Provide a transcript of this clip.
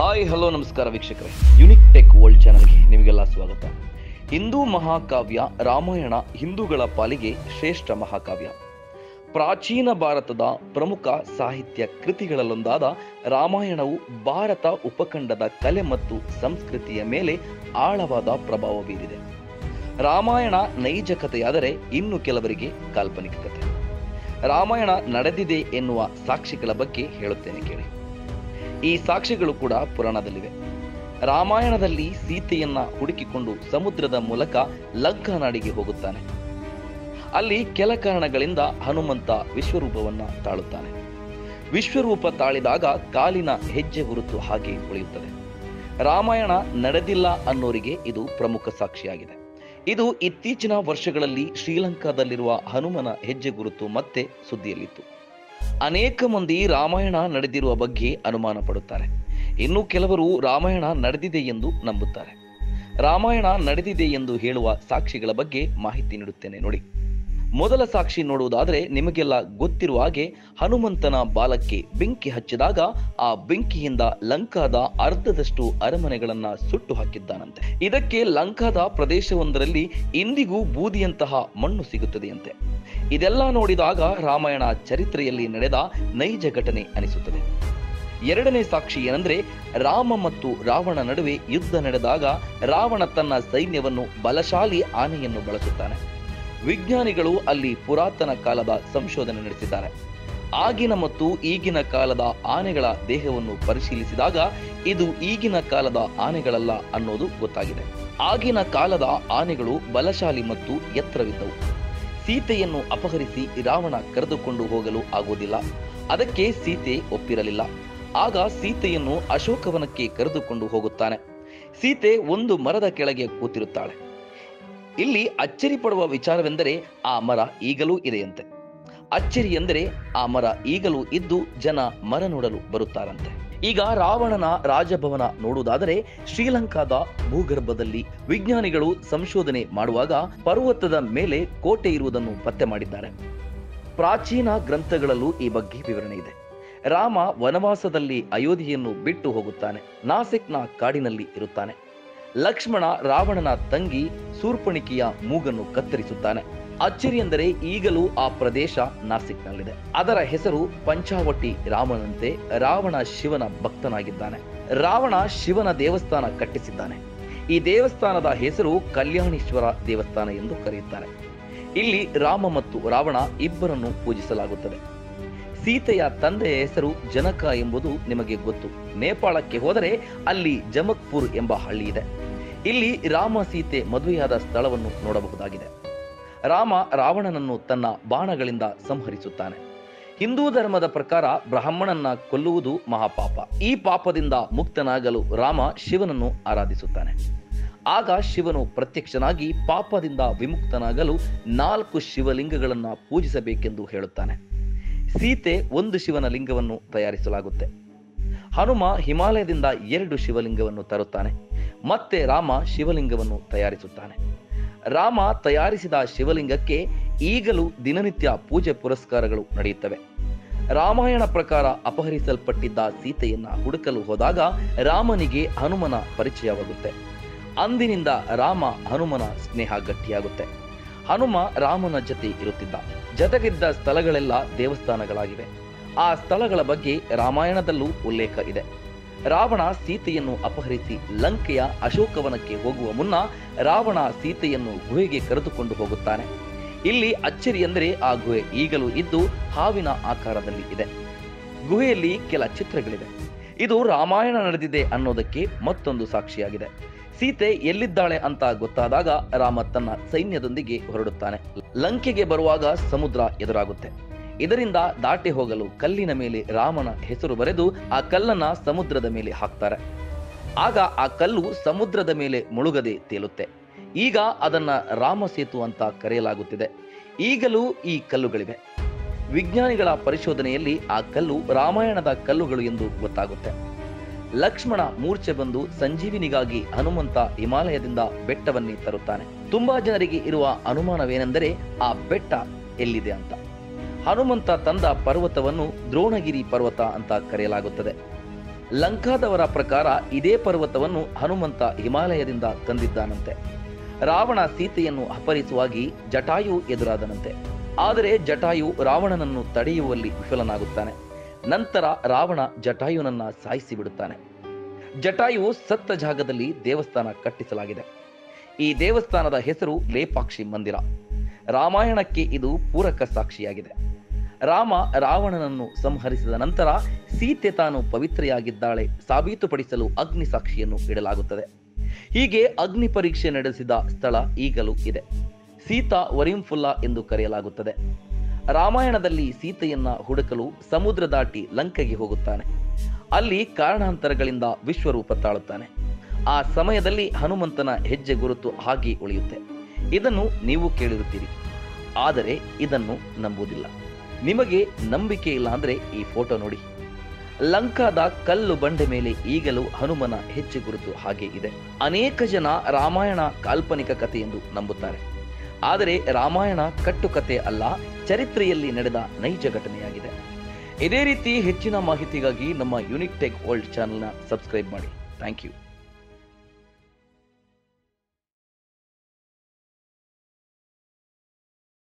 Hi hello ನಮಸ್ಕಾರ ವೀಕ್ಷಕರೇ, unique tech world ಚಾನಲ್ಗೆ ನಿಮಗೆಲ್ಲ ಸ್ವಾಗತ. ಹಿಂದೂ ಮಹಾಕಾವ್ಯ ರಾಮಾಯಣ ಹಿಂದೂಗಳ ಪಾಲಿಗೆ ಶ್ರೇಷ್ಠ ಮಹಾಕಾವ್ಯ. ಪ್ರಾಚೀನ ಭಾರತದ ಪ್ರಮುಖ ಸಾಹಿತ್ಯ ಕೃತಿಗಳಲ್ಲೊಂದಾದ ರಾಮಾಯಣವು ಭಾರತ ಉಪಖಂಡದ ಕಲೆ ಮತ್ತು ಸಂಸ್ಕೃತಿಯ ಮೇಲೆ ಆಳವಾದ ಪ್ರಭಾವ ಬೀರಿದೆ. ರಾಮಾಯಣ ನೈಜ ಕಥೆಯಾದರೆ ಇನ್ನು ಕೆಲವರಿಗೆ ಕಾಲ್ಪನಿಕ ಕಥೆ. ರಾಮಾಯಣ ನಡೆದಿದೆ ಎನ್ನುವ ಸಾಕ್ಷಿಗಳ ಬಗ್ಗೆ ಹೇಳುತ್ತೇನೆ ಕೇಳಿ. ಈ ಸಾಕ್ಷಿಗಳು ಕೂಡ ಪುರಾಣದಲ್ಲಿವೆ. ರಾಮಾಯಣದಲ್ಲಿ ಸೀತೆಯನ್ನ ಹುಡುಕಿಕೊಂಡು ಸಮುದ್ರದ ಮೂಲಕ ಲಂಕಾ ನಾಡಿಗೆ ಹೋಗುತ್ತಾನೆ. ಅಲ್ಲಿ ಕೆಲ ಕಾರಣಗಳಿಂದ ಹನುಮಂತ ವಿಶ್ವರೂಪವನ್ನ ತಾಳುತ್ತಾನೆ. ವಿಶ್ವರೂಪ ತಾಳಿದಾಗ ಕಾಲಿನ ಹೆಜ್ಜೆ ಗುರುತು ಹಾಗೆ ಉಳಿಯುತ್ತದೆ. ರಾಮಾಯಣ ನಡೆದಿಲ್ಲ ಅನ್ನೋರಿಗೆ ಇದು ಪ್ರಮುಖ ಸಾಕ್ಷಿಯಾಗಿದೆ. ಇದು ಇತ್ತೀಚಿನ ವರ್ಷಗಳಲ್ಲಿ ಶ್ರೀಲಂಕಾದಲ್ಲಿರುವ ಹನುಮನ ಹೆಜ್ಜೆ ಗುರುತು ಮತ್ತೆ ಸುದ್ದಿಯಲ್ಲಿತ್ತು. ಅನೇಕ ಮಂದಿ ರಾಮಾಯಣ ನಡೆದಿರುವ ಬಗ್ಗೆ ಅನುಮಾನ ಪಡುತ್ತಾರೆ. ಇನ್ನು ಕೆಲವರು ರಾಮಾಯಣ ನಡೆದಿದೆ ಎಂದು ನಂಬುತ್ತಾರೆ. ರಾಮಾಯಣ ನಡೆದಿದೆ ಎಂದು ಹೇಳುವ ಸಾಕ್ಷಿಗಳ ಬಗ್ಗೆ ಮಾಹಿತಿ ನೀಡುತ್ತೇನೆ ನೋಡಿ. ಮೊದಲ ಸಾಕ್ಷಿ ನೋಡುವುದಾದರೆ, ನಿಮಗೆಲ್ಲ ಗೊತ್ತಿರುವ ಹಾಗೆ ಹನುಮಂತನ ಬಾಲಕ್ಕೆ ಬೆಂಕಿ ಹಚ್ಚಿದಾಗ ಆ ಬೆಂಕಿಯಿಂದ ಲಂಕಾದ ಅರ್ಧದಷ್ಟು ಅರಮನೆಗಳನ್ನ ಸುಟ್ಟು ಹಾಕಿದ್ದಾನಂತೆ. ಇದಕ್ಕೆ ಲಂಕಾದ ಪ್ರದೇಶವೊಂದರಲ್ಲಿ ಇಂದಿಗೂ ಬೂದಿಯಂತಹ ಮಣ್ಣು ಸಿಗುತ್ತದೆಯಂತೆ. ಇದೆಲ್ಲ ನೋಡಿದಾಗ ರಾಮಾಯಣ ಚರಿತ್ರೆಯಲ್ಲಿ ನಡೆದ ನೈಜ ಘಟನೆ ಅನಿಸುತ್ತದೆ. ಎರಡನೇ ಸಾಕ್ಷಿ ಏನೆಂದ್ರೆ, ರಾಮ ಮತ್ತು ರಾವಣ ನಡುವೆ ಯುದ್ಧ ನಡೆದಾಗ ರಾವಣ ತನ್ನ ಸೈನ್ಯವನ್ನು ಬಲಶಾಲಿ ಆನೆಯನ್ನು ಬಳಸುತ್ತಾನೆ. ವಿಜ್ಞಾನಿಗಳು ಅಲ್ಲಿ ಪುರಾತನ ಕಾಲದ ಸಂಶೋಧನೆ ನಡೆಸಿದ್ದಾರೆ. ಆಗಿನ ಮತ್ತು ಈಗಿನ ಕಾಲದ ಆನೆಗಳ ದೇಹವನ್ನು ಪರಿಶೀಲಿಸಿದಾಗ ಇದು ಈಗಿನ ಕಾಲದ ಆನೆಗಳಲ್ಲ ಅನ್ನೋದು ಗೊತ್ತಾಗಿದೆ. ಆಗಿನ ಕಾಲದ ಆನೆಗಳು ಬಲಶಾಲಿ ಮತ್ತು ಎತ್ತರವಿದ್ದವು. ಸೀತೆಯನ್ನು ಅಪಹರಿಸಿ ರಾವಣ ಕರೆದುಕೊಂಡು ಹೋಗಲು ಆಗುವುದಿಲ್ಲ. ಅದಕ್ಕೆ ಸೀತೆ ಒಪ್ಪಿರಲಿಲ್ಲ. ಆಗ ಸೀತೆಯನ್ನು ಅಶೋಕವನಕ್ಕೆ ಕರೆದುಕೊಂಡು ಹೋಗುತ್ತಾನೆ. ಸೀತೆ ಒಂದು ಮರದ ಕೆಳಗೆ ಕೂತಿರುತ್ತಾಳೆ. ಇಲ್ಲಿ ಅಚ್ಚರಿ ಪಡುವ ವಿಚಾರವೆಂದರೆ, ಆ ಮರ ಈಗಲೂ ಇದೆಯಂತೆ. ಅಚ್ಚರಿ ಎಂದರೆ ಆ ಮರ ಈಗಲೂ ಇದ್ದು ಜನ ಮರ ನೋಡಲು ಬರುತ್ತಾರಂತೆ. ಈಗ ರಾವಣನ ರಾಜಭವನ ನೋಡುವುದಾದರೆ, ಶ್ರೀಲಂಕಾದ ಭೂಗರ್ಭದಲ್ಲಿ ವಿಜ್ಞಾನಿಗಳು ಸಂಶೋಧನೆ ಮಾಡುವಾಗ ಪರ್ವತದ ಮೇಲೆ ಕೋಟೆ ಇರುವುದನ್ನು ಪತ್ತೆ ಮಾಡಿದ್ದಾರೆ. ಪ್ರಾಚೀನ ಗ್ರಂಥಗಳಲ್ಲೂ ಈ ಬಗ್ಗೆ ವಿವರಣೆ ಇದೆ. ರಾಮ ವನವಾಸದಲ್ಲಿ ಅಯೋಧ್ಯೆಯನ್ನು ಬಿಟ್ಟು ಹೋಗುತ್ತಾನೆ. ನಾಸಿಕ್ನ ಕಾಡಿನಲ್ಲಿ ಇರುತ್ತಾನೆ. ಲಕ್ಷ್ಮಣ ರಾವಣನ ತಂಗಿ ಶೂರ್ಪಣಿಕೆಯ ಮೂಗನ್ನು ಕತ್ತರಿಸುತ್ತಾನೆ. ಅಚ್ಚರಿ ಎಂದರೆ ಈಗಲೂ ಆ ಪ್ರದೇಶ ನಾಸಿಕ್ನಲ್ಲಿದೆ. ಅದರ ಹೆಸರು ಪಂಚಾವಟಿ ರಾಮನಂತೆ. ರಾವಣ ಶಿವನ ಭಕ್ತನಾಗಿದ್ದಾನೆ. ರಾವಣ ಶಿವನ ದೇವಸ್ಥಾನ ಕಟ್ಟಿಸಿದ್ದಾನೆ. ಈ ದೇವಸ್ಥಾನದ ಹೆಸರು ಕಲ್ಯಾಣೇಶ್ವರ ದೇವಸ್ಥಾನ ಎಂದು ಕರೆಯುತ್ತಾರೆ. ಇಲ್ಲಿ ರಾಮ ಮತ್ತು ರಾವಣ ಇಬ್ಬರನ್ನು ಪೂಜಿಸಲಾಗುತ್ತದೆ. ಸೀತೆಯ ತಂದೆಯ ಹೆಸರು ಜನಕ ಎಂಬುದು ನಿಮಗೆ ಗೊತ್ತು. ನೇಪಾಳಕ್ಕೆ ಹೋದರೆ ಅಲ್ಲಿ ಜಮಕ್ಪುರ್ ಎಂಬ ಹಳ್ಳಿ ಇದೆ. ಇಲ್ಲಿ ರಾಮ ಸೀತೆ ಮದುವೆಯಾದ ಸ್ಥಳವನ್ನು ನೋಡಬಹುದಾಗಿದೆ. ರಾಮ ರಾವಣನನ್ನು ತನ್ನ ಬಾಣಗಳಿಂದ ಸಂಹರಿಸುತ್ತಾನೆ. ಹಿಂದೂ ಧರ್ಮದ ಪ್ರಕಾರ ಬ್ರಾಹ್ಮಣನ ಕೊಲ್ಲುವುದು ಮಹಾಪಾಪ. ಈ ಪಾಪದಿಂದ ಮುಕ್ತನಾಗಲು ರಾಮ ಶಿವನನ್ನು ಆರಾಧಿಸುತ್ತಾನೆ. ಆಗ ಶಿವನು ಪ್ರತ್ಯಕ್ಷನಾಗಿ ಪಾಪದಿಂದ ವಿಮುಕ್ತನಾಗಲು 4 ಶಿವಲಿಂಗಗಳನ್ನು ಪೂಜಿಸಬೇಕೆಂದು ಹೇಳುತ್ತಾನೆ. ಸೀತೆ ಒಂದು ಶಿವನ ಲಿಂಗವನ್ನು ತಯಾರಿಸಲಾಗುತ್ತೆ. ಹನುಮ ಹಿಮಾಲಯದಿಂದ 2 ಶಿವಲಿಂಗವನ್ನು ತರುತ್ತಾನೆ. ಮತ್ತೆ ರಾಮ ಶಿವಲಿಂಗವನ್ನು ತಯಾರಿಸುತ್ತಾನೆ. ರಾಮ ತಯಾರಿಸಿದ ಶಿವಲಿಂಗಕ್ಕೆ ಈಗಲೂ ದಿನನಿತ್ಯ ಪೂಜೆ ಪುರಸ್ಕಾರಗಳು ನಡೆಯುತ್ತವೆ. ರಾಮಾಯಣ ಪ್ರಕಾರ ಅಪಹರಿಸಲ್ಪಟ್ಟಿದ್ದ ಸೀತೆಯನ್ನ ಹುಡುಕಲು ಹೋದಾಗ ರಾಮನಿಗೆ ಹನುಮನ ಪರಿಚಯವಾಗುತ್ತೆ. ಅಂದಿನಿಂದ ರಾಮ ಹನುಮನ ಸ್ನೇಹ ಗಟ್ಟಿಯಾಗುತ್ತೆ. ಹನುಮ ರಾಮನ ಜೊತೆ ಇರುತ್ತಿದ್ದ. ಜೊತೆಗಿದ್ದ ಸ್ಥಳಗಳೆಲ್ಲ ದೇವಸ್ಥಾನಗಳಾಗಿವೆ. ಆ ಸ್ಥಳಗಳ ಬಗ್ಗೆ ರಾಮಾಯಣದಲ್ಲೂ ಉಲ್ಲೇಖ ಇದೆ. ರಾವಣ ಸೀತೆಯನ್ನು ಅಪಹರಿಸಿ ಲಂಕೆಯ ಅಶೋಕವನಕ್ಕೆ ಹೋಗುವ ಮುನ್ನ ರಾವಣ ಸೀತೆಯನ್ನು ಗುಹೆಗೆ ಕರೆದುಕೊಂಡು ಹೋಗುತ್ತಾನೆ. ಇಲ್ಲಿ ಅಚ್ಚರಿ ಎಂದರೆ ಆ ಗುಹೆ ಈಗಲೂ ಇದ್ದು ಹಾವಿನ ಆಕಾರದಲ್ಲಿ ಇದೆ. ಗುಹೆಯಲ್ಲಿ ಕೆಲ ಚಿತ್ರಗಳಿವೆ. ಇದು ರಾಮಾಯಣ ನಡೆದಿದೆ ಅನ್ನೋದಕ್ಕೆ ಮತ್ತೊಂದು ಸಾಕ್ಷಿಯಾಗಿದೆ. ಸೀತೆ ಎಲ್ಲಿದ್ದಾಳೆ ಅಂತ ಗೊತ್ತಾದಾಗ ರಾಮ ತನ್ನ ಸೈನ್ಯದೊಂದಿಗೆ ಹೊರಡುತ್ತಾನೆ. ಲಂಕೆಗೆ ಬರುವಾಗ ಸಮುದ್ರ ಎದುರಾಗುತ್ತೆ. ಇದರಿಂದ ದಾಟಿ ಹೋಗಲು ಕಲ್ಲಿನ ಮೇಲೆ ರಾಮನ ಹೆಸರು ಬರೆದು ಆ ಕಲ್ಲನ್ನ ಸಮುದ್ರದ ಮೇಲೆ ಹಾಕ್ತಾರೆ. ಆಗ ಆ ಕಲ್ಲು ಸಮುದ್ರದ ಮೇಲೆ ಮುಳುಗದೆ ತೇಲುತ್ತೆ. ಈಗ ಅದನ್ನ ರಾಮ ಸೇತು ಅಂತ ಕರೆಯಲಾಗುತ್ತಿದೆ. ಈಗಲೂ ಈ ಕಲ್ಲುಗಳಿವೆ. ವಿಜ್ಞಾನಿಗಳ ಪರಿಶೋಧನೆಯಲ್ಲಿ ಆ ಕಲ್ಲು ರಾಮಾಯಣದ ಕಲ್ಲುಗಳು ಎಂದು ಗೊತ್ತಾಗುತ್ತೆ. ಲಕ್ಷ್ಮಣ ಮೂರ್ಛೆ ಬಂದು ಸಂಜೀವಿನಿಗಾಗಿ ಹನುಮಂತ ಹಿಮಾಲಯದಿಂದ ಬೆಟ್ಟವನ್ನೇ ತರುತ್ತಾನೆ. ತುಂಬಾ ಜನರಿಗೆ ಇರುವ ಅನುಮಾನವೇನೆಂದರೆ ಆ ಬೆಟ್ಟ ಎಲ್ಲಿದೆ ಅಂತ. ಹನುಮಂತ ತಂದ ಪರ್ವತವನ್ನು ದ್ರೋಣಗಿರಿ ಪರ್ವತ ಅಂತ ಕರೆಯಲಾಗುತ್ತದೆ. ಲಂಕಾದವರ ಪ್ರಕಾರ ಇದೇ ಪರ್ವತವನ್ನು ಹನುಮಂತ ಹಿಮಾಲಯದಿಂದ ತಂದಿದ್ದಾನಂತೆ. ರಾವಣ ಸೀತೆಯನ್ನು ಅಪಹರಿಸುವಾಗಿ ಜಟಾಯು ಎದುರಾದನಂತೆ. ಆದರೆ ಜಟಾಯು ರಾವಣನನ್ನು ತಡೆಯುವಲ್ಲಿ ವಿಫಲನಾಗುತ್ತಾನೆ. ನಂತರ ರಾವಣ ಜಟಾಯುನನ್ನ ಸಾಯಿಸಿ ಬಿಡುತ್ತಾನೆ. ಜಟಾಯು ಸತ್ತ ಜಾಗದಲ್ಲಿ ದೇವಸ್ಥಾನ ಕಟ್ಟಿಸಲಾಗಿದೆ. ಈ ದೇವಸ್ಥಾನದ ಹೆಸರು ಲೇಪಾಕ್ಷಿ ಮಂದಿರ. ರಾಮಾಯಣಕ್ಕೆ ಇದು ಪೂರಕ ಸಾಕ್ಷಿಯಾಗಿದೆ. ರಾಮ ರಾವಣನನ್ನು ಸಂಹರಿಸಿದ ನಂತರ ಸೀತೆ ತಾನು ಪವಿತ್ರೆಯಾಗಿದ್ದಾಳೆ ಸಾಬೀತುಪಡಿಸಲು ಅಗ್ನಿ ಸಾಕ್ಷಿಯನ್ನು ಇಡಲಾಗುತ್ತದೆ. ಹೀಗೆ ಅಗ್ನಿ ಪರೀಕ್ಷೆ ನಡೆಸಿದ ಸ್ಥಳ ಈಗಲೂ ಇದೆ. ಸೀತಾ ವರಿಂಫುಲ್ಲಾ ಎಂದು ಕರೆಯಲಾಗುತ್ತದೆ. ರಾಮಾಯಣದಲ್ಲಿ ಸೀತೆಯನ್ನ ಹುಡುಕಲು ಸಮುದ್ರ ದಾಟಿ ಲಂಕೆಗೆ ಹೋಗುತ್ತಾನೆ. ಅಲ್ಲಿ ಕಾರಣಾಂತರಗಳಿಂದ ವಿಶ್ವರೂಪ ತಾಳುತ್ತಾನೆ. ಆ ಸಮಯದಲ್ಲಿ ಹನುಮಂತನ ಹೆಜ್ಜೆ ಗುರುತು ಹಾಗೆ ಉಳಿಯುತ್ತೆ. ಇದನ್ನು ನೀವು ಕೇಳಿರುತ್ತೀರಿ, ಆದರೆ ಇದನ್ನು ನಂಬುವುದಿಲ್ಲ. ನಿಮಗೆ ನಂಬಿಕೆ ಇಲ್ಲ ಅಂದ್ರೆ ಈ ಫೋಟೋ ನೋಡಿ. ಲಂಕಾದ ಕಲ್ಲು ಬಂಡೆ ಮೇಲೆ ಈಗಲೂ ಹನುಮನ ಹೆಜ್ಜೆ ಗುರುತು ಹಾಗೆ ಇದೆ. ಅನೇಕ ಜನ ರಾಮಾಯಣ ಕಾಲ್ಪನಿಕ ಕಥೆ ಎಂದು ನಂಬುತ್ತಾರೆ. ಆದರೆ ರಾಮಾಯಣ ಕಟ್ಟುಕತೆ ಅಲ್ಲ, ಚರಿತ್ರೆಯಲ್ಲಿ ನಡೆದ ನೈಜ ಘಟನೆಯಾಗಿದೆ. ಇದೇ ರೀತಿ ಹೆಚ್ಚಿನ ಮಾಹಿತಿಗಾಗಿ ನಮ್ಮ ಯುನಿಕ್ ಟೆಕ್ ವರ್ಲ್ಡ್ ಚಾನೆಲ್ನ ಸಬ್ಸ್ಕ್ರೈಬ್ ಮಾಡಿ. Thank you.